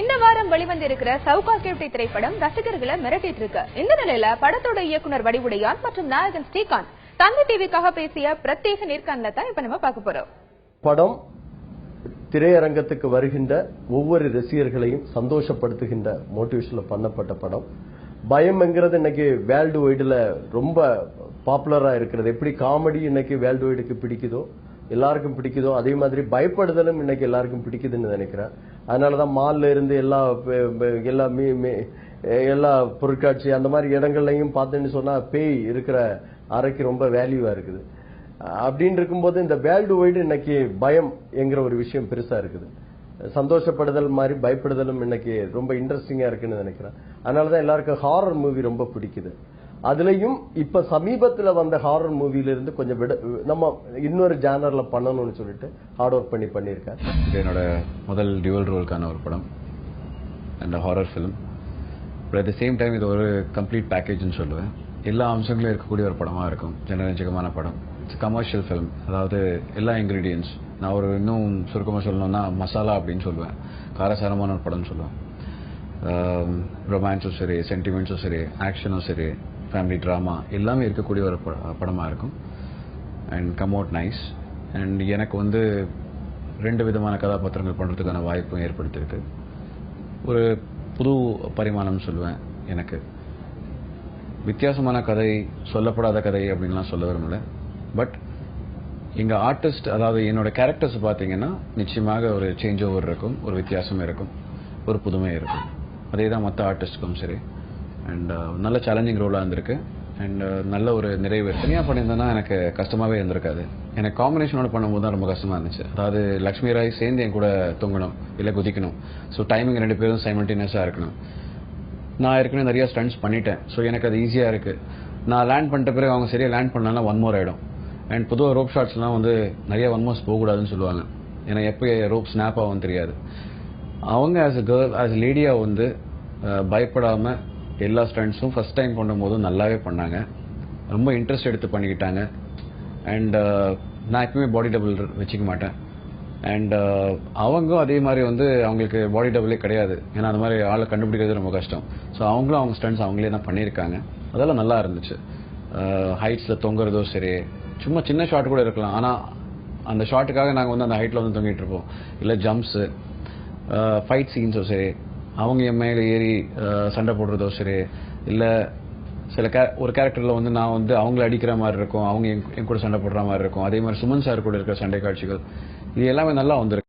இந்த வாரம் வெளிவந்திருக்கிற சவுகார் கேப்டை திரைப்படம் ரசிகர்களை மிரட்டிட்டு இருக்கு. இந்த நிலையில படத்தோட இயக்குனர் வடிவுடையான் மற்றும் நாயகன் ஸ்ரீகாந்த் தந்தி டிவிக்காக பேசிய பிரத்யேக நேர்காணல தான் இப்ப நம்ம பார்க்க போறோம். படம் திரையரங்கத்துக்கு வருகின்ற ஒவ்வொரு ரசிகர்களையும் சந்தோஷப்படுத்துகின்ற மோட்டிவேஷன்ல பண்ணப்பட்ட படம். பயம்ங்கிறது இன்னைக்கு வேர்ல்டு வைடுல ரொம்ப பாப்புலரா இருக்கிறது. எப்படி காமெடி இன்னைக்கு வேர்ல்டு வைடுக்கு பிடிக்குதோ, எல்லாருக்கும் பிடிக்குதோ, அதே மாதிரி பயப்படுதலும் இன்னைக்கு எல்லாருக்கும் பிடிக்குதுன்னு நினைக்கிறேன். அதனாலதான் மால்ல இருந்து எல்லா பொருட்காட்சி அந்த மாதிரி இடங்கள்லையும் பார்த்தேன்னு சொன்னா பேய் இருக்கிற அறைக்கு ரொம்ப வேல்யூவா இருக்குது. அப்படின்னு இருக்கும்போது இந்த வேர்ல்டு வைடு இன்னைக்கு பயம் என்கிற ஒரு விஷயம் பெருசா இருக்குது. சந்தோஷப்படுதல் மாதிரி பயப்படுதலும் இன்னைக்கு ரொம்ப இன்ட்ரெஸ்டிங்கா இருக்குன்னு நினைக்கிறேன். அதனாலதான் எல்லாருக்கும் ஹாரர் மூவி ரொம்ப பிடிக்குது. அதுலயும் இப்ப சமீபத்தில் வந்த ஹாரர் மூவில இருந்து கொஞ்சம் நம்ம இன்னொரு ஜானர்ல பண்ணணும்னு சொல்லிட்டு ஹார்ட் ஒர்க் பண்ணிருக்கேன். இது என்னோட முதல் டியூவல் ரோலுக்கான ஒரு படம் and horror film. But at the same time இது ஒரு கம்ப்ளீட் பேக்கேஜ்னு சொல்லுவேன். எல்லா அம்சங்களும் இருக்கக்கூடிய ஒரு படமா இருக்கும். ஜனரஞ்சகமான படம். It's commercial film. அதாவது எல்லா இன்கிரீடியன்ஸ், நான் ஒரு இன்னும் சுருக்கமாக சொல்லணும்னா மசாலா அப்படின்னு சொல்லுவேன். காரசாரமான ஒரு படம்னு சொல்லுவேன். ரொமான்ஸும் சரி, சென்டிமெண்ட்ஸும் சரி, ஆக்ஷனும் சரி, ஃபேமிலி ட்ராமா எல்லாமே இருக்கக்கூடிய ஒரு படமாக இருக்கும். And come out nice. And எனக்கு வந்து 2 விதமான கதாபாத்திரங்கள் பண்ணுறதுக்கான வாய்ப்பும் ஏற்படுத்தியிருக்கு. ஒரு புது பரிமாணம் சொல்லுவேன். எனக்கு வித்தியாசமான கதை, சொல்லப்படாத கதை அப்படின்லாம் சொல்ல விரும்பல. பட் எங்க ஆர்டிஸ்ட், அதாவது என்னோட கேரக்டர்ஸ் பார்த்தீங்கன்னா நிச்சயமாக ஒரு சேஞ்ச் ஓவர் இருக்கும், ஒரு வித்தியாசம் இருக்கும், ஒரு புதுமை இருக்கும். அதே தான் மற்ற ஆர்டிஸ்டுக்கும் சரி. அண்ட் நல்ல சேலஞ்சிங் ரோலாக இருந்திருக்கு. அண்ட் நல்ல ஒரு நிறைவு. தனியாக பண்ணியிருந்தேன்னா எனக்கு கஷ்டமாகவே இருந்திருக்காது. எனக்கு காம்பினேஷனோட பண்ணும்போது தான் ரொம்ப கஷ்டமாக இருந்துச்சு. அதாவது லக்ஷ்மி ராய் சேர்ந்து என் கூட தொங்கணும், இல்லை குதிக்கணும். ஸோ டைமிங் 2 பேரும் சைமல்டேனியஸாக இருக்கணும். நான் ஏற்கனவே நிறைய ஸ்டண்ட்ஸ் பண்ணிட்டேன். ஸோ எனக்கு அது ஈஸியாக இருக்கு. நான் லேண்ட் பண்ணிட்ட பிறகு அவங்க சரியாக லேண்ட் பண்ணலாம் 1 மோர் ஆகிடும். அண்ட் பொதுவாக ரோப் ஷாட்ஸ்லாம் வந்து நிறைய 1 மோர்ஸ் போகக்கூடாதுன்னு சொல்லுவாங்க. ஏன்னா எப்போ ரோப் ஸ்னாப் ஆகும் தெரியாது. அவங்க as a girl, as a லேடியாக வந்து பயப்படாமல் எல்லா ஸ்டண்ட்ஸும் ஃபர்ஸ்ட் டைம் பண்ணும்போதும் நல்லாவே பண்ணாங்க. ரொம்ப இன்ட்ரெஸ்ட் எடுத்து பண்ணிக்கிட்டாங்க. அண்ட் நான் எப்பவுமே பாடி டபுள் வச்சுக்க மாட்டேன். அண்ட் அவங்க அதே மாதிரி வந்து அவங்களுக்கு பாடி டபுளே கிடையாது. ஏன்னா அந்த மாதிரி ஆளை கண்டுபிடிக்கிறது ரொம்ப கஷ்டம். ஸோ அவங்களும் அவங்க ஸ்டண்ட்ஸ் அவங்களே தான் பண்ணியிருக்காங்க. அதெல்லாம் நல்லா இருந்துச்சு. ஹைட்ஸில் தொங்குறதோ சரி, சும்மா சின்ன ஷாட் கூட இருக்கலாம். ஆனால் அந்த ஷாட்டுக்காக நாங்கள் வந்து அந்த ஹைட்டில் வந்து தொங்கிட்டு இருப்போம். இல்லை ஜம்ப்ஸு, ஃபைட் சீன்ஸோ சரி, அவங்க என் மேலே ஏறி சண்டை போடுறதோ சரி, இல்லை ஒரு கேரக்டரில் வந்து நான் வந்து அவங்கள அடிக்கிற மாதிரி இருக்கும், அவங்க என் கூட சண்டை போடுற மாதிரி இருக்கும். அதே மாதிரி சுமன் சார் கூட இருக்கிற சண்டை காட்சிகள், இது எல்லாமே நல்லா வந்திருக்கு.